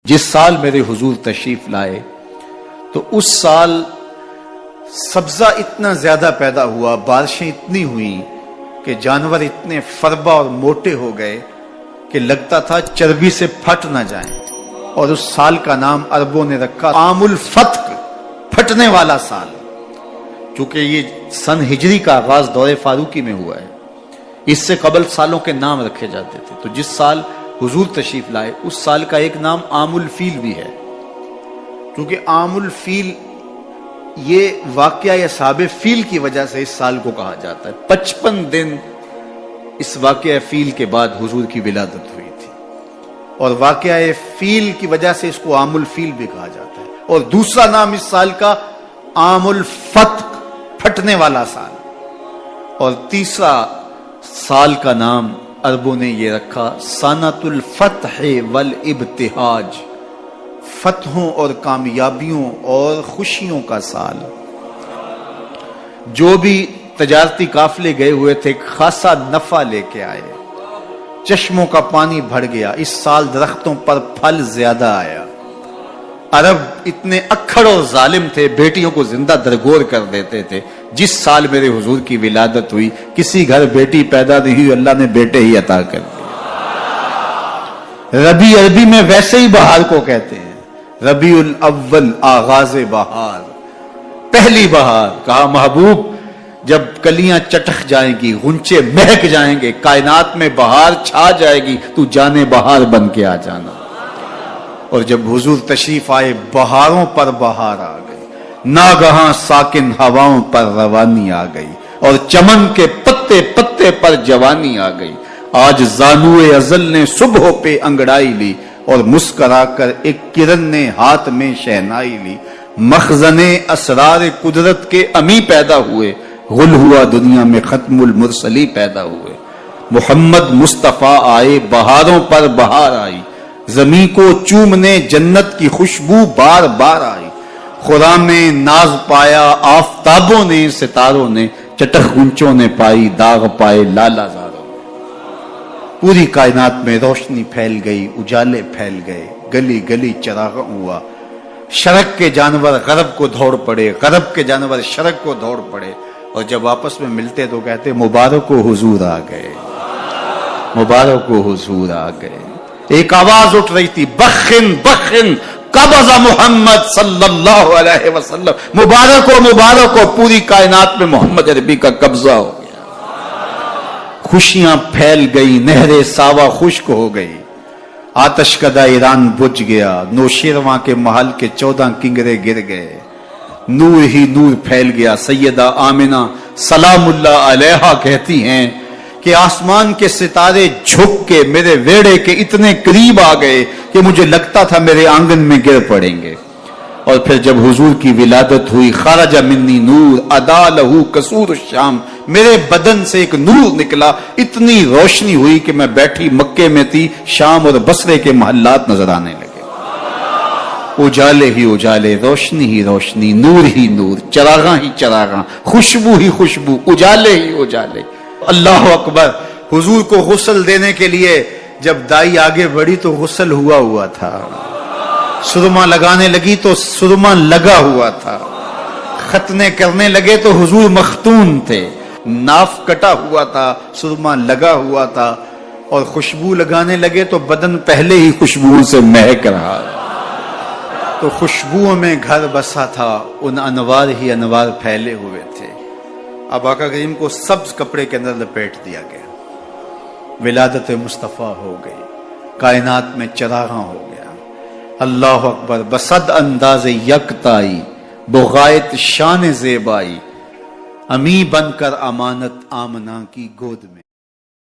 جس سال میرے حضور تشریف لائے تو اس سال سبزہ اتنا زیادہ پیدا ہوا، بارشیں اتنی ہوئیں کہ جانور اتنے فربا اور موٹے ہو گئے کہ لگتا تھا چربی سے پھٹ نہ جائیں، اور اس سال کا نام عربوں نے رکھا عام الفتق، پھٹنے والا سال، چونکہ یہ سن ہجری کا آغاز دور فاروقی میں ہوا ہے۔ اس سے قبل سالوں کے نام رکھے جاتے تھے، تو جس سال حضور تشریف لائے اس سال کا ایک نام عام الفیل بھی ہے، کیونکہ عام الفیل یہ واقعہ اصحاب فیل کی وجہ سے اس سال کو کہا جاتا ہے۔ 55 دن اس واقعہ فیل کے بعد حضور کی ولادت ہوئی تھی، اور واقعہ فیل کی وجہ سے اس کو عام الفیل بھی کہا جاتا ہے۔ اور دوسرا نام اس سال کا عام الفتق، پھٹنے والا سال، اور تیسرا سال کا نام عربوں نے یہ رکھا سنۃ الفتح والابتہاج، فتحوں اور کامیابیوں اور خوشیوں کا سال۔ جو بھی تجارتی قافلے گئے ہوئے تھے خاصا نفع لے کے آئے، چشموں کا پانی بڑھ گیا، اس سال درختوں پر پھل زیادہ آیا۔ عرب اتنے اکھڑ اور ظالم تھے، بیٹیوں کو زندہ درگور کر دیتے تھے۔ جس سال میرے حضور کی ولادت ہوئی کسی گھر بیٹی پیدا نہیں ہوئی، اللہ نے بیٹے ہی عطا کر دیے۔ ربیع عربی میں ویسے ہی بہار کو کہتے ہیں، ربیع الاول آغاز بہار، پہلی بہار۔ کہا محبوب جب کلیاں چٹخ جائیں گی، غنچے مہک جائیں گے، کائنات میں بہار چھا جائے گی، تو جانے بہار بن کے آ جانا۔ اور جب حضور تشریف آئے بہاروں پر بہار آ گئی، ناگہاں ساکن ہواؤں پر روانی آ گئی، اور چمن کے پتے پتے پر جوانی آ گئی۔ آج زانوئے ازل نے صبح پہ انگڑائی لی، اور مسکرا کر ایک کرن نے ہاتھ میں شہنائی لی۔ مخزن اسرار قدرت کے امی پیدا ہوئے، غل ہوا دنیا میں ختم المرسلی پیدا ہوئے۔ محمد مصطفیٰ آئے، بہاروں پر بہار آئی، زمین کو چومنے جنت کی خوشبو بار بار آئی۔ خرام میں ناز پایا آفتابوں نے، ستاروں نے، چٹخ گنچوں نے پائی، داغ پائے لالا زاروں۔ پوری کائنات میں روشنی پھیل گئی، اجالے پھیل گئے، گلی گلی چراغ ہوا۔ شرق کے جانور غرب کو دوڑ پڑے، غرب کے جانور شرق کو دوڑ پڑے، اور جب آپس میں ملتے تو کہتے مبارک و حضور آ گئے، مبارک و حضور آ گئے۔ ایک آواز اٹھ رہی تھی، بخن بخن قبض محمد صلی اللہ علیہ وسلم، مبارک ہو مبارک ہو، پوری کائنات میں محمد عربی کا قبضہ ہو گیا۔ خوشیاں پھیل گئی، نہریں ساوا خشک ہو گئی، آتش کدہ ایران بجھ گیا، نوشیرواں کے محل کے 14 کنگرے گر گئے، نور ہی نور پھیل گیا۔ سیدہ آمنہ سلام اللہ علیہا کہتی ہیں کہ آسمان کے ستارے جھک کے میرے ویڑے کے اتنے قریب آ گئے کہ مجھے لگتا تھا میرے آنگن میں گر پڑیں گے۔ اور پھر جب حضور کی ولادت ہوئی، خرج منی نور ادا لہو قصور الشام، میرے بدن سے ایک نور نکلا، اتنی روشنی ہوئی کہ میں بیٹھی مکے میں تھی، شام اور بصرے کے محلات نظر آنے لگے۔ اجالے ہی اجالے، روشنی ہی روشنی، نور ہی نور، چراغاں ہی چراغاں، خوشبو ہی خوشبو، اجالے ہی اجالے۔ اللہ اکبر۔ حضور کو غسل دینے کے لیے جب دائی آگے بڑھی تو غسل ہوا تھا، سرما لگانے لگی تو سرما لگا ہوا تھا، ختنے کرنے لگے تو حضور مختون تھے، ناف کٹا ہوا تھا، سرما لگا ہوا تھا، اور خوشبو لگانے لگے تو بدن پہلے ہی خوشبو سے مہک رہا، تو خوشبوؤں میں گھر بسا تھا، ان انوار ہی انوار پھیلے ہوئے تھے۔ اب آقا کریم کو سبز کپڑے کے اندر لپیٹ دیا گیا، ولادت مصطفیٰ ہو گئی، کائنات میں چراغاں ہو گیا۔ اللہ اکبر۔ بصد انداز یکتائی، بغایت شان زیبائی، امی بن کر امانت آمنہ کی گود میں۔